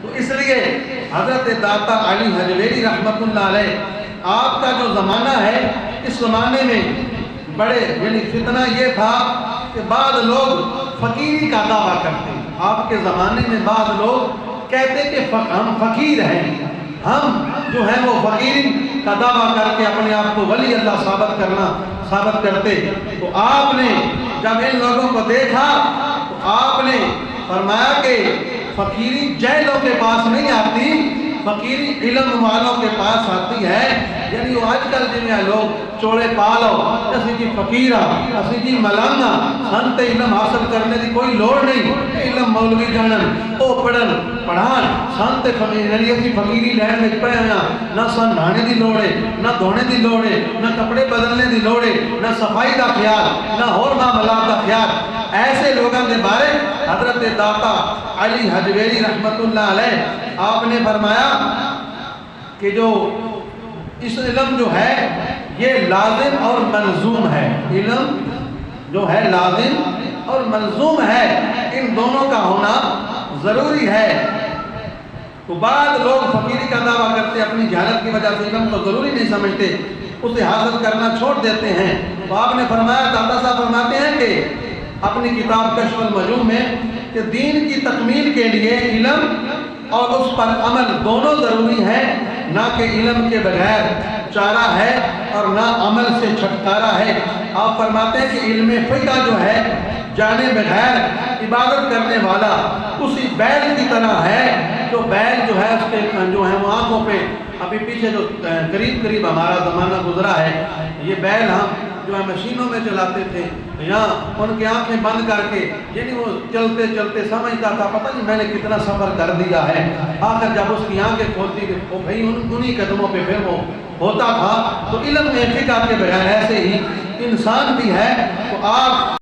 تو اس لیے حضرت داتا علی حجویری رحمت اللہ علیہ، آپ کا جو زمانہ ہے، اس زمانے میں بڑے یعنی فتنہ یہ تھا کہ بعض لوگ فقیری کا دعویٰ کرتے ہیں۔ آپ کے زمانے میں بعض لوگ کہتے کہ ہم فقیر ہیں، ہم جو ہیں وہ فقیری کا دعویٰ کر کے اپنے آپ کو ولی اللہ ثابت کرتے۔ تو آپ نے جب ان لوگوں کو دیکھا تو آپ نے فرمایا کہ فقیری جہلوں کے پاس نہیں آتی، فقیری علم والوں کے پاس آتی ہے۔ یعنی وہ آج کل جنہیں لوگ چوڑے پالو اسی جی فقیرہ اسی جی ملانا سنت علم حاصل کرنے دی کوئی لوڑ نہیں، علم مولوی جانن او پڑھن پڑھان سنت اسی فقیری لین میں پہ آیا، نہ سن نہانے دی لوڑے، نہ دھونے دی لوڑے، نہ کپڑے بدلنے دی لوڑے، نہ صفائی دا خیال، نہ اور معاملات دا خیال۔ ایسے لوگوں کے بارے حضرت داتا علی حجویری رحمت اللہ علیہ آپ نے فرمایا کہ جو اس علم جو ہے یہ لازم اور ملزوم ہے، علم جو ہے لازم اور ملزوم ہے، ان دونوں کا ہونا ضروری ہے۔ تو بعض لوگ فقیری کا دعویٰ کرتے اپنی جہالت کی وجہ سے علم کو ضروری نہیں سمجھتے، اسے حاصل کرنا چھوڑ دیتے ہیں۔ تو آپ نے فرمایا، داتا صاحب فرماتے ہیں کہ اپنی کتاب کشف المجوب میں کہ دین کی تکمیل کے لیے علم اور اس پر عمل دونوں ضروری ہیں، نہ کہ علم کے بغیر چارہ ہے اور نہ عمل سے چھٹکارا ہے۔ آپ فرماتے ہیں کہ علم فقہ جو ہے جانے بغیر عبادت کرنے والا اسی بیل کی طرح ہے، جو بیل جو ہے اس کے جو ہے وہ آنکھوں پہ ابھی پیچھے جو قریب ہمارا زمانہ گزرا ہے، یہ بیل ہم جو ہے مشینوں میں چلاتے تھے، یہاں ان کی آنکھیں بند کر کے یعنی وہ چلتے چلتے سمجھتا تھا پتہ نہیں میں نے کتنا سفر کر دیا ہے، آخر جب اس کی آنکھیں کھولتی تھی وہ بھئی انہی قدموں پہ پھر وہ ہوتا تھا۔ تو علم فقہ کے بغیر ایسے ہی انسان بھی ہے۔ تو آپ